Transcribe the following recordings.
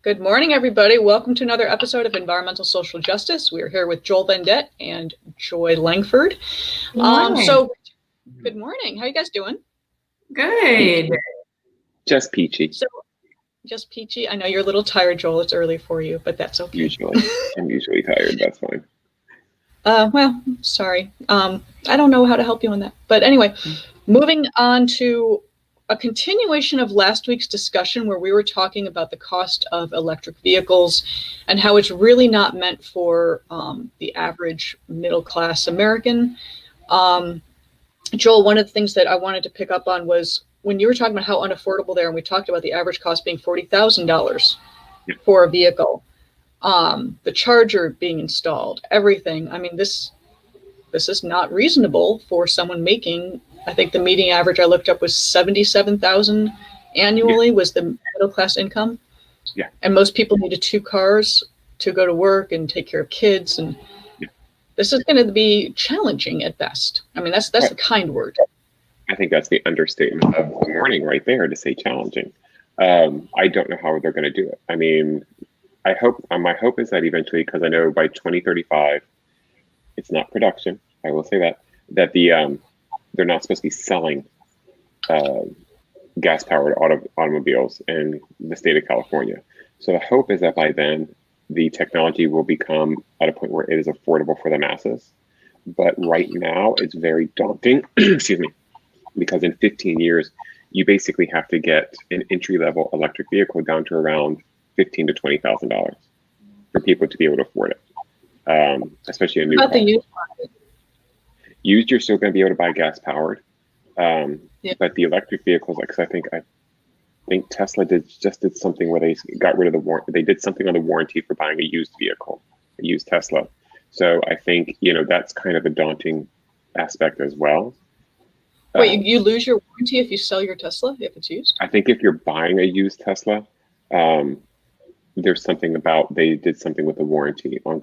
Good morning, everybody. Welcome to another episode of Environmental Social Justice. We're here with Joel Vendette and Joy Langford. Good morning. Good morning. How are you guys doing? Good. Just peachy. Just peachy. I know you're a little tired, Joel. It's early for you, but that's okay. I'm usually tired. That's fine. Well, sorry. I don't know how to help you on that. But anyway, moving on to a continuation of last week's discussion where we were talking about the cost of electric vehicles and how it's really not meant for the average middle-class American. Joel, one of the things that I wanted to pick up on was when you were talking about how unaffordable they are, and we talked about the average cost being $40,000 for a vehicle, the charger being installed, everything. I mean, this is not reasonable for someone making, I think the median average I looked up was $77,000 annually was the middle class income. Yeah. And most people needed 2 cars to go to work and take care of kids. And this is going to be challenging at best. I mean, that's the kind word. I think that's the understatement of the morning right there, to say challenging. I don't know how they're going to do it. I mean, I hope, my hope is that eventually, because I know by 2035, it's not production, I will say that they're not supposed to be selling gas-powered automobiles in the state of California. So the hope is that by then, the technology will become at a point where it is affordable for the masses. But right now, it's very daunting, excuse me, because in 15 years, you basically have to get an entry-level electric vehicle down to around $15,000 to $20,000 for people to be able to afford it, especially a new car. The used market? Used, you're still going to be able to buy gas-powered, but the electric vehicles, like, 'cause I think Tesla did something where they got rid of the warranty. They did something on the warranty for buying a used vehicle, a used Tesla. So I think that's kind of a daunting aspect as well. Wait, you lose your warranty if you sell your Tesla if it's used? I think if you're buying a used Tesla, there's something about they did something with the warranty on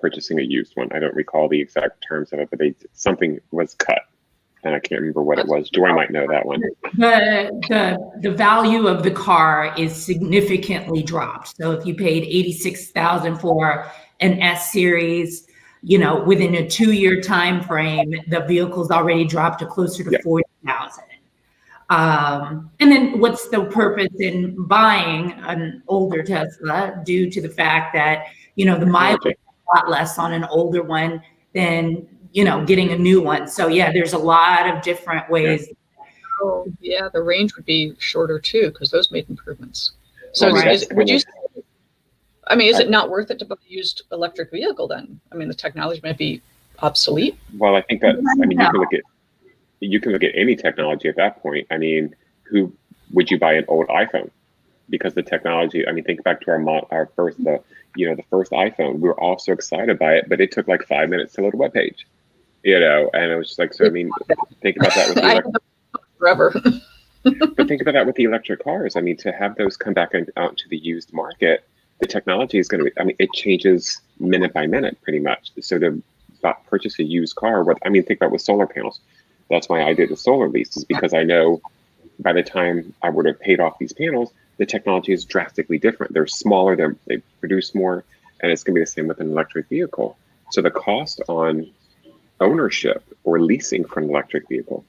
purchasing a used one. I don't recall the exact terms of it, but something was cut, and I can't remember what it was. Joy might know that one. The value of the car is significantly dropped. So if you paid $86,000 for an S series, within a 2-year time frame, the vehicle's already dropped to closer to $40,000. And then what's the purpose in buying an older Tesla due to the fact that, the mileage is a lot less on an older one than, getting a new one. So there's a lot of different ways. Oh, yeah, the range would be shorter too, because those made improvements. So is it not worth it to buy a used electric vehicle then? I mean, the technology might be obsolete. Well, I think that, you can look at any technology at that point. I mean, who would you buy an old iPhone? Because the technology, I mean, think back to our first, the first iPhone. We were all so excited by it, but it took like 5 minutes to load a web page, and it was just like, so I mean, think about that with the forever. But think about that with the electric cars. I mean, to have those come back out to the used market, the technology is going to be, I mean, it changes minute by minute pretty much. So to purchase a used car, think about with solar panels. That's why I did the solar lease, is because I know by the time I would have paid off these panels, the technology is drastically different. They're smaller, they produce more, and it's going to be the same with an electric vehicle. So the cost on ownership or leasing for an electric vehicle,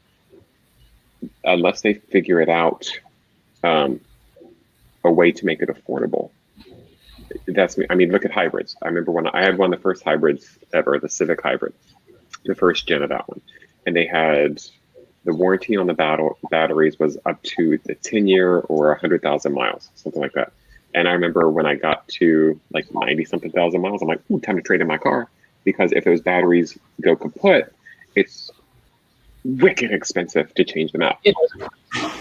unless they figure it out, a way to make it affordable. That's me. I mean, look at hybrids. I remember when I had one of the first hybrids ever, the Civic hybrid, the first gen of that one. And they had the warranty on the batteries was up to the 10-year or 100,000 miles, something like that. And I remember when I got to like 90-something thousand miles, I'm like, ooh, time to trade in my car. Because if those batteries go kaput, it's wicked expensive to change them out.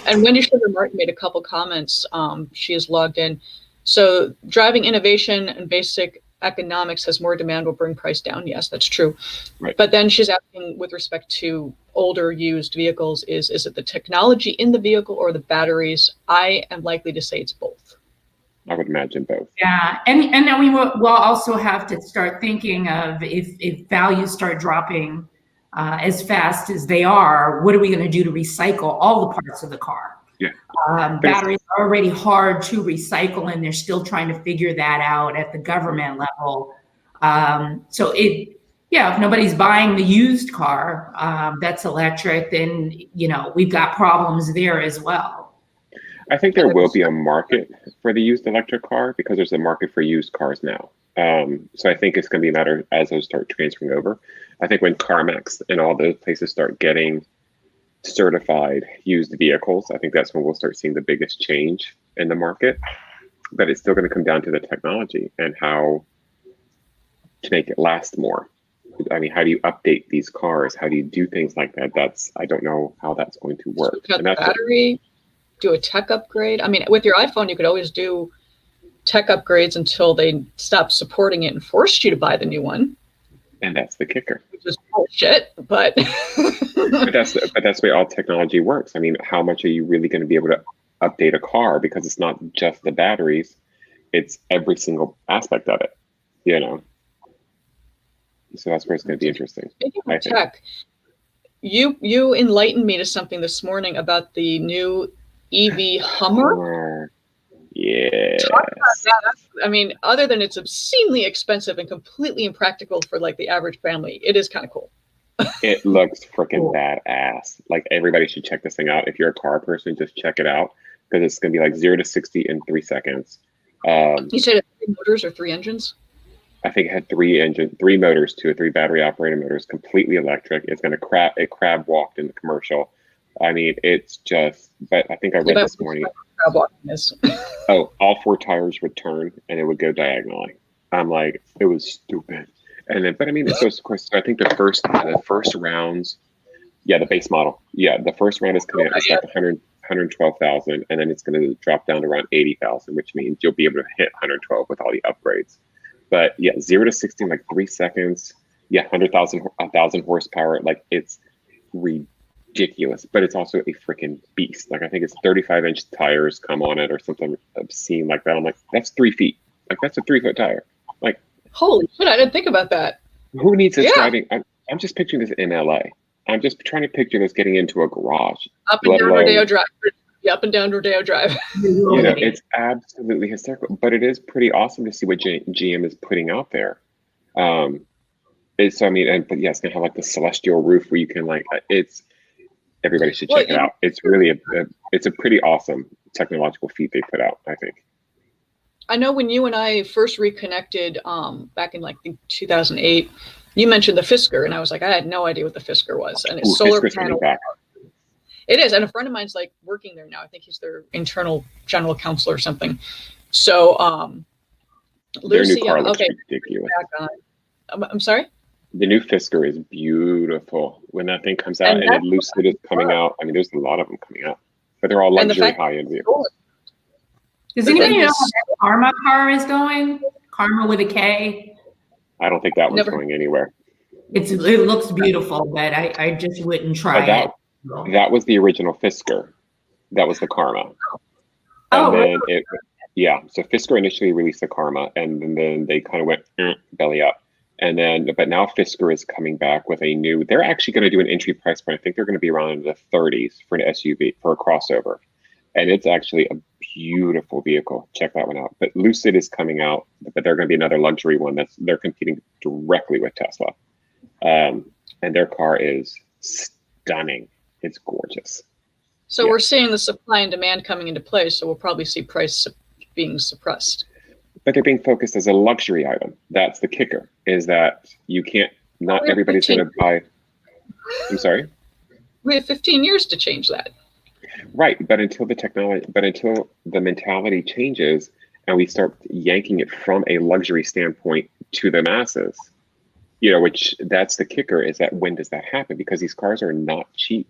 And Wendy Sugar Martin made a couple comments. She is logged in. So driving innovation and basic economics has more demand will bring price down. Yes, that's true. Right. But then she's asking with respect to older used vehicles, is it the technology in the vehicle or the batteries? I am likely to say it's both. I would imagine both. Yeah, and then we'll also have to start thinking of if values start dropping as fast as they are, what are we going to do to recycle all the parts of the car? Yeah. But Batteries are already hard to recycle, and they're still trying to figure that out at the government level. So if nobody's buying the used car that's electric, then we've got problems there as well. I think there will be a market for the used electric car because there's a market for used cars now. So I think it's going to be a matter as those start transferring over. I think when CarMax and all those places start getting certified used vehicles, I think that's when we'll start seeing the biggest change in the market. But it's still going to come down to the technology and how to make it last more. I mean, how do you update these cars? How do you do things like that? I don't know how that's going to work. Cut the battery, do a tech upgrade. I mean, with your iPhone, you could always do tech upgrades until they stop supporting it and forced you to buy the new one. And that's the kicker. Which is bullshit, but but that's the way all technology works. I mean, how much are you really going to be able to update a car? Because it's not just the batteries; it's every single aspect of it. So that's where it's going to be interesting. Speaking of tech, you enlightened me to something this morning about the new EV Hummer. Yeah. I mean, other than it's obscenely expensive and completely impractical for like the average family, it is kind of cool. It looks freaking badass. Like everybody should check this thing out. If you're a car person, just check it out because it's going to be like 0 to 60 in 3 seconds. You said it had 3 motors or 3 engines? I think it had 3 motors, 2 or 3 battery operated motors, completely electric. It's going to it crab walked in the commercial. I mean, it's just, but I think I read this morning. Crab walking is. Oh, all 4 tires would turn and it would go diagonally. I'm like, it was stupid. And then, but I mean, so of course, I think the first rounds, the base model. Yeah, the first round is coming out. It's like 112,000, and then it's going to drop down to around 80,000, which means you'll be able to hit 112 with all the upgrades. But 0 to 60 in like 3 seconds. 1,000 horsepower. Like it's ridiculous, but it's also a freaking beast. Like I think it's 35-inch tires come on it or something obscene like that. I'm like, that's 3 feet. Like that's a 3-foot tire. Like, holy shit! I didn't think about that. Who needs this driving? I'm just picturing this in LA. I'm just trying to picture this getting into a garage. Up and down Rodeo Drive. Up and down Rodeo Drive. It's absolutely hysterical, but it is pretty awesome to see what GM is putting out there. But it's going to have like the celestial roof where you can everybody should check it out. It's really it's a pretty awesome technological feat they put out, I think. I know when you and I first reconnected back in like 2008, you mentioned the Fisker, and I was like, I had no idea what the Fisker was, and it's solar panel. It is, and a friend of mine's like working there now. I think he's their internal general counsel or something. So, Lucy, their new car looks ridiculous. I'm sorry. The new Fisker is beautiful. When that thing comes out, and the Lucid is coming out. I mean, there's a lot of them coming out, but they're all luxury high-end vehicles. Does anybody know how that Karma car is going? Karma with a K? I don't think that one's going anywhere. It looks beautiful, but I just wouldn't try it. That was the original Fisker. That was the Karma. Oh, and then so Fisker initially released the Karma, and then they kind of went belly up. And then, but now Fisker is coming back with a new, they're actually going to do an entry price point. I think they're going to be around in the 30s for an SUV, for a crossover. And it's actually a beautiful vehicle. Check that one out. But Lucid is coming out, but they're going to be another luxury one they're competing directly with Tesla. And their car is stunning. It's gorgeous. So we're seeing the supply and demand coming into play. So we'll probably see price being suppressed. But they're being focused as a luxury item. That's the kicker, is that you can't, not everybody's going to buy. I'm sorry? We have 15 years to change that. Right, but until the mentality changes and we start yanking it from a luxury standpoint to the masses, which that's the kicker, is that when does that happen? Because these cars are not cheap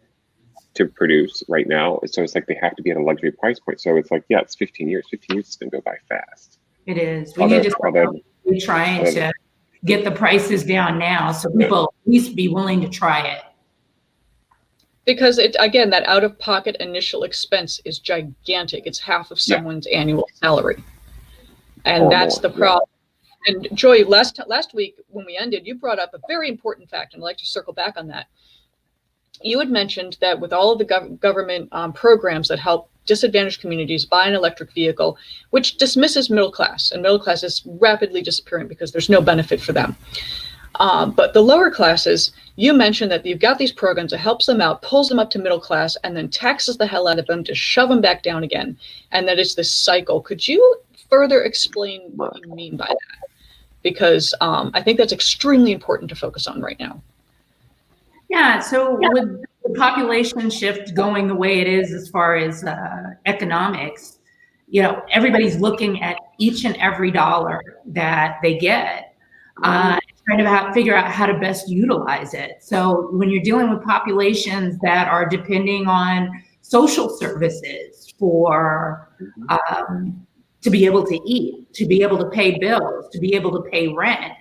to produce right now. So it's like they have to be at a luxury price point. So it's like, it's 15 years. 15 years is going to go by fast. It is. We need to be trying to get the prices down now so people at least be willing to try it. Because again, that out-of-pocket initial expense is gigantic. It's half of someone's annual salary. And that's the problem. And Joy, last week when we ended, you brought up a very important fact, and I'd like to circle back on that. You had mentioned that with all of the government programs that help disadvantaged communities buy an electric vehicle, which dismisses middle class, and middle class is rapidly disappearing because there's no benefit for them. But the lower classes, you mentioned that you've got these programs that helps them out, pulls them up to middle class, and then taxes the hell out of them to shove them back down again. And that it's this cycle. Could you further explain what you mean by that? Because I think that's extremely important to focus on right now. Yeah, so with the population shift going the way it is as far as economics, everybody's looking at each and every dollar that they get, trying to figure out how to best utilize it. So when you're dealing with populations that are depending on social services for to be able to eat, to be able to pay bills, to be able to pay rent,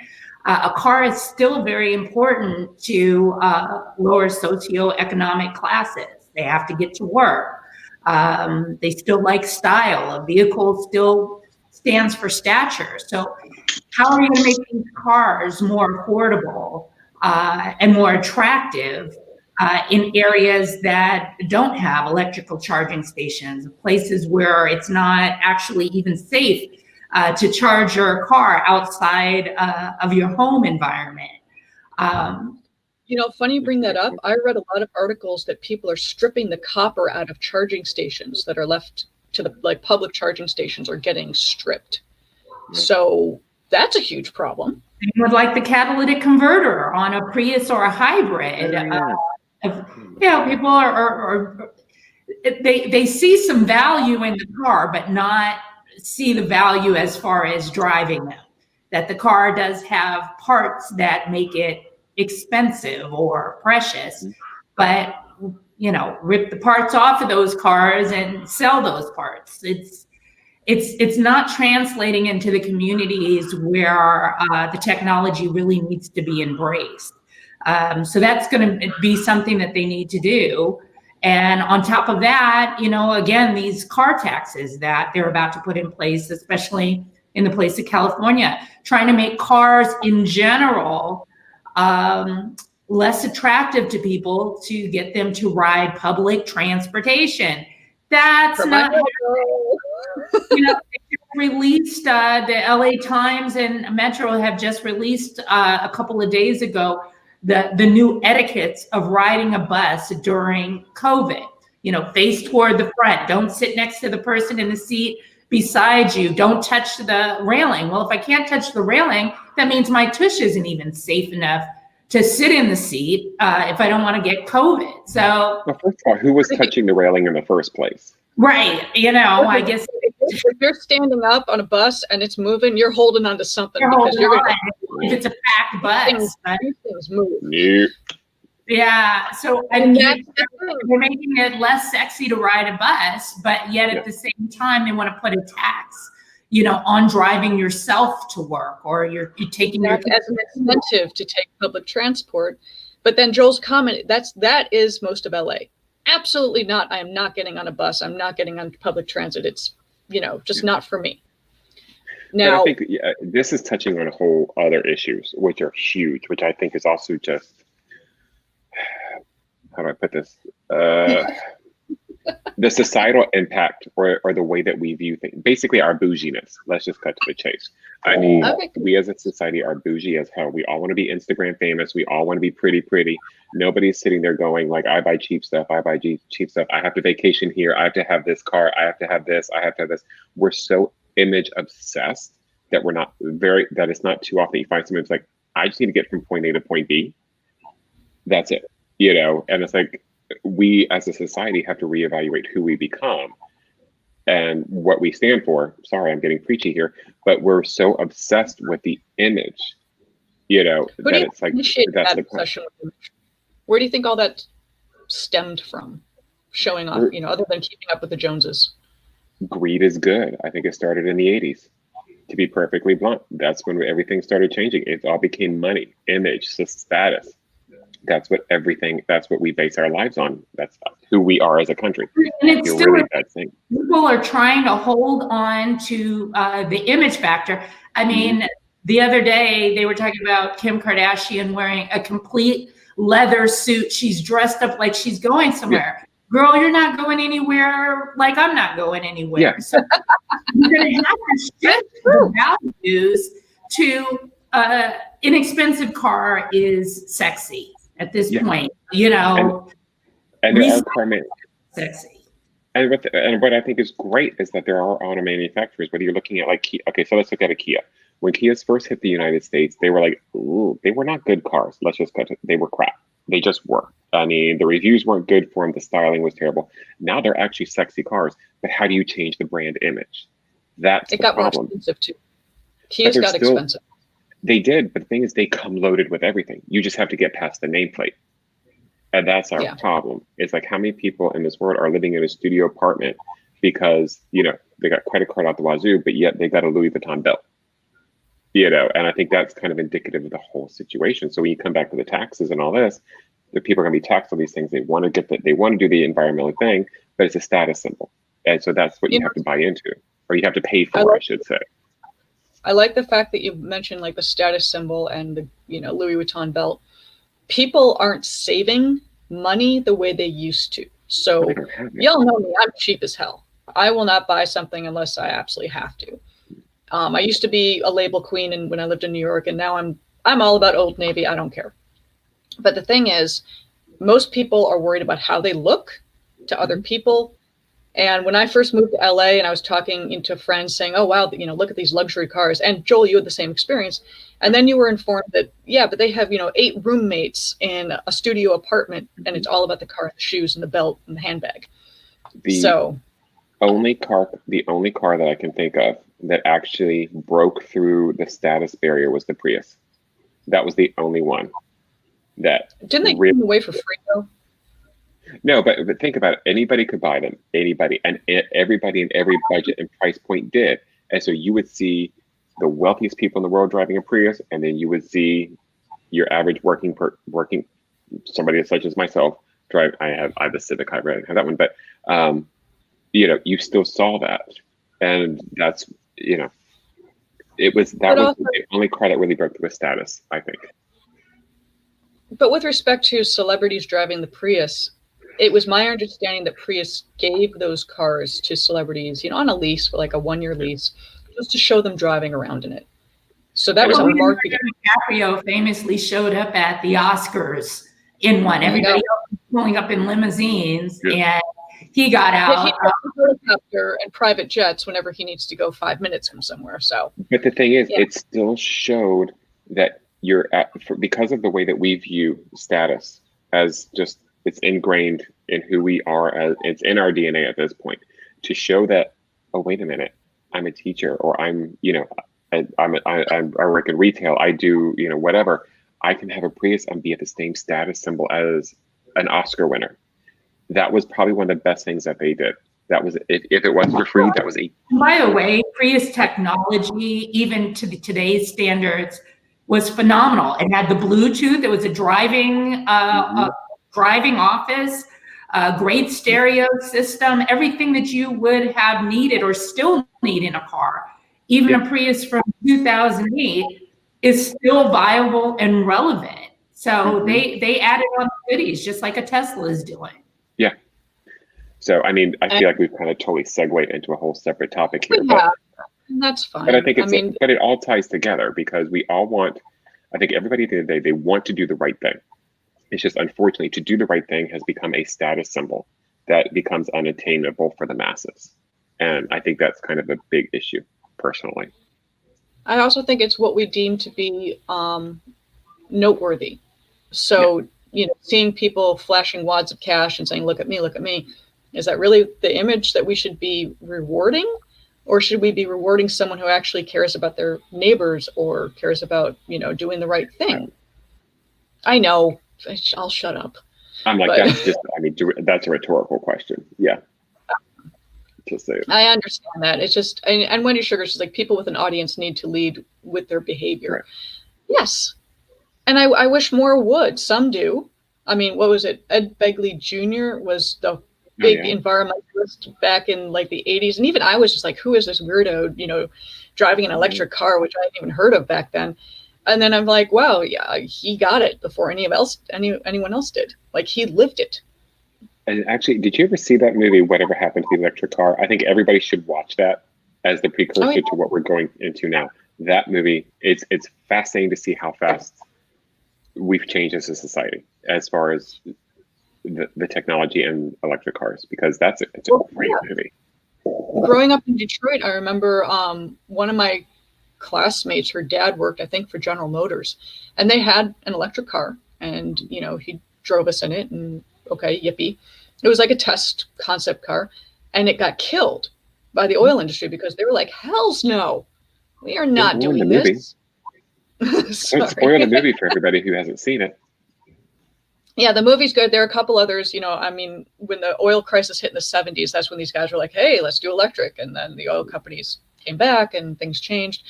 a car is still very important to lower socioeconomic classes. They have to get to work. They still like style. A vehicle still stands for stature. So how are you going to make these cars more affordable and more attractive in areas that don't have electrical charging stations, places where it's not actually even safe to charge your car outside of your home environment? Funny you bring that up. I read a lot of articles that people are stripping the copper out of charging stations that are left to the public charging stations are getting stripped. So that's a huge problem. You would like the catalytic converter on a Prius or a hybrid. People are they see some value in the car, but not see the value as far as driving them. That the car does have parts that make it expensive or precious, but rip the parts off of those cars and sell those parts. It's not translating into the communities where the technology really needs to be embraced. So that's going to be something that they need to do. And on top of that, again, these car taxes that they're about to put in place, especially in the place of California, trying to make cars in general less attractive to people to get them to ride public transportation. That's not released. The LA Times and Metro have just released a couple of days ago the new etiquettes of riding a bus during COVID. Face toward the front. Don't sit next to the person in the seat beside you. Don't touch the railing. Well, if I can't touch the railing, that means my tush isn't even safe enough to sit in the seat if I don't want to get COVID. So, well, first of all, who was touching the railing in the first place? Right. I guess if you're standing up on a bus and it's moving, you're holding onto something if it's a packed bus. Things move. Yeah. Yeah. So they're making it less sexy to ride a bus, but yet at the same time, they want to put a tax, on driving yourself to work, or you're taking as an incentive to take public transport. But then Joel's comment, that is most of LA. Absolutely not. I am not getting on a bus. I'm not getting on public transit. It's, just not for me. Now, but I think this is touching on a whole other issues, which are huge, which I think is also just, how do I put this? The societal impact or the way that we view things, basically our bouginess. Let's just cut to the chase. I mean, we as a society are bougie as hell. We all want to be Instagram famous. We all want to be pretty. Nobody's sitting there going like, I buy cheap stuff. I buy cheap stuff. I have to vacation here. I have to have this car. I have to have this. I have to have this. We're so image obsessed that that it's not too often you find someone who's like, I just need to get from point A to point B. That's it. And it's like, we as a society have to reevaluate who we become and what we stand for. Sorry, I'm getting preachy here, but we're so obsessed with the image, that it's like, that's the obsession with image. Where do you think all that stemmed from? Showing off, other than keeping up with the Joneses? Greed is good. I think it started in the 80s. To be perfectly blunt, that's when everything started changing. It all became money, image, status. That's what we base our lives on. That's who we are as a country. And it's still really that thing. People are trying to hold on to the image factor. I mean, the other day they were talking about Kim Kardashian wearing a complete leather suit. She's dressed up like she's going somewhere. girl, you're not going anywhere like I'm not going anywhere. Yeah. So you're going to have to shift the values to inexpensive car is sexy at this point, you know. And there are car sexy. And what I think is great is that there are auto manufacturers, whether you're looking at like Kia. Okay, so let's look at a Kia. When Kias first hit the United States, they were like, ooh, they were not good cars. Let's just cut it. They were crap. They just were. I mean, the reviews weren't good for them. The styling was terrible. Now they're actually sexy cars. But how do you change the brand image? That's the problem. It got more expensive too. Kias got expensive. They did, but the thing is, they come loaded with everything. You just have to get past the nameplate. And that's our problem. It's like, how many people in this world are living in a studio apartment because, you know, they got credit card out the wazoo, but yet they got a Louis Vuitton belt. You know, and I think that's kind of indicative of the whole situation. So when you come back to the taxes and all this, the people are going to be taxed on these things. They want to they want to do the environmental thing, but it's a status symbol. And so that's what you have to buy into, or you have to pay for, I should say. I like the fact that you mentioned like the status symbol and the, you know, Louis Vuitton belt. People aren't saving money the way they used to. So y'all know me, I'm cheap as hell. I will not buy something unless I absolutely have to. I used to be a label queen and when I lived in New York, and now I'm all about Old Navy. I don't care. But the thing is, most people are worried about how they look to other people. And when I first moved to LA and I was talking to friends saying, oh, wow, you know, look at these luxury cars. And Joel, you had the same experience. And then you were informed that, yeah, but they have, you know, 8 roommates in a studio apartment and it's all about the car, and the shoes and the belt and the handbag. The only car that I can think of that actually broke through the status barrier was the Prius. That was the only one that. Didn't they give them away for free though? No, but think about it. Anybody could buy them. Anybody, and everybody in every budget and price point did. And so you would see the wealthiest people in the world driving a Prius, and then you would see your average working somebody such as myself drive. I have a Civic Hybrid. I don't have that one, but you know, you still saw that, and that's, you know, that was the only car that really broke through status, I think. But with respect to celebrities driving the Prius, it was my understanding that Prius gave those cars to celebrities, you know, on a lease, for like a 1-year lease, just to show them driving around in it. So that was a marketing. DiCaprio famously showed up at the Oscars in one. Everybody else was pulling up in limousines, and he got out. He has a helicopter and private jets whenever he needs to go 5 minutes from somewhere. So, but the thing is, it still showed that because of the way that we view status as just, it's ingrained in who we are, as it's in our DNA at this point, to show that, oh, wait a minute, I'm a teacher, or I'm, you know, I work in retail, I do, you know, whatever. I can have a Prius and be at the same status symbol as an Oscar winner. That was probably one of the best things that they did. That was, if it wasn't for free, that was By the way, Prius technology, even to today's standards, was phenomenal. It had the Bluetooth. It was a driving office, great stereo system, everything that you would have needed or still need in a car. Even a Prius from 2008 is still viable and relevant. So they added on goodies, just like a Tesla is doing. Yeah. So, I mean, I feel like we've kind of totally segued into a whole separate topic here. Yeah, that's fine. But I think but it all ties together, because we all want, I think everybody at the end of the day, they want to do the right thing. It's just, unfortunately, to do the right thing has become a status symbol that becomes unattainable for the masses. And I think that's kind of a big issue, personally. I also think it's what we deem to be noteworthy. So, you know, seeing people flashing wads of cash and saying, look at me, is that really the image that we should be rewarding? Or should we be rewarding someone who actually cares about their neighbors or cares about, you know, doing the right thing? I know. I'll shut up. I'm like, that's just, I mean, that's a rhetorical question. Yeah. Just say it. I understand that. It's just, and Wendy Sugar is like, people with an audience need to lead with their behavior. Right. Yes. And I wish more would. Some do. I mean, what was it? Ed Begley Jr. was the big environmentalist back in like the 80s. And even I was just like, who is this weirdo, you know, driving an electric car, which I hadn't even heard of back then. And then I'm like, wow, yeah, he got it before anyone else did. Like, he lived it. And actually, did you ever see that movie, Whatever Happened to the Electric Car? I think everybody should watch that as the precursor to what we're going into now. That movie, it's fascinating to see how fast we've changed as a society as far as the technology and electric cars, because it's a great movie. Growing up in Detroit, I remember one of my classmates, her dad worked, I think, for General Motors, and they had an electric car, and he drove us in it, and okay, yippee. It was like a test concept car, and it got killed by the oil industry because they were like, "Hell's no, we are not doing this." Don't spoil the movie for everybody who hasn't seen it. Yeah, the movie's good. There are a couple others, I mean, when the oil crisis hit in the 70s, that's when these guys were like, hey, let's do electric. And then the oil companies came back and things changed.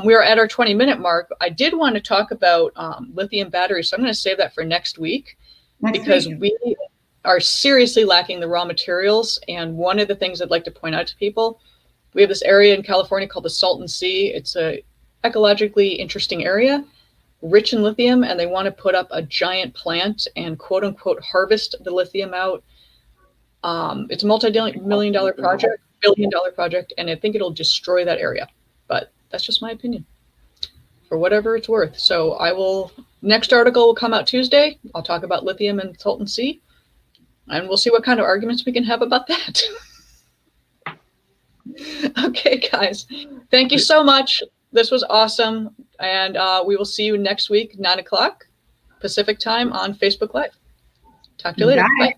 We are at our 20-minute mark. I did want to talk about lithium batteries, so I'm going to save that for next week because we are seriously lacking the raw materials. And one of the things I'd like to point out to people, we have this area in California called the Salton Sea. It's a ecologically interesting area, rich in lithium, and they want to put up a giant plant and quote unquote harvest the lithium out. It's a multi-million-dollar project, billion-dollar project, and I think it'll destroy that area. But that's just my opinion, for whatever it's worth. So next article will come out Tuesday. I'll talk about lithium and Salton Sea, and we'll see what kind of arguments we can have about that. Okay, guys, thank you so much. This was awesome. And we will see you next week, 9 o'clock Pacific time on Facebook Live. Talk to you later. Bye.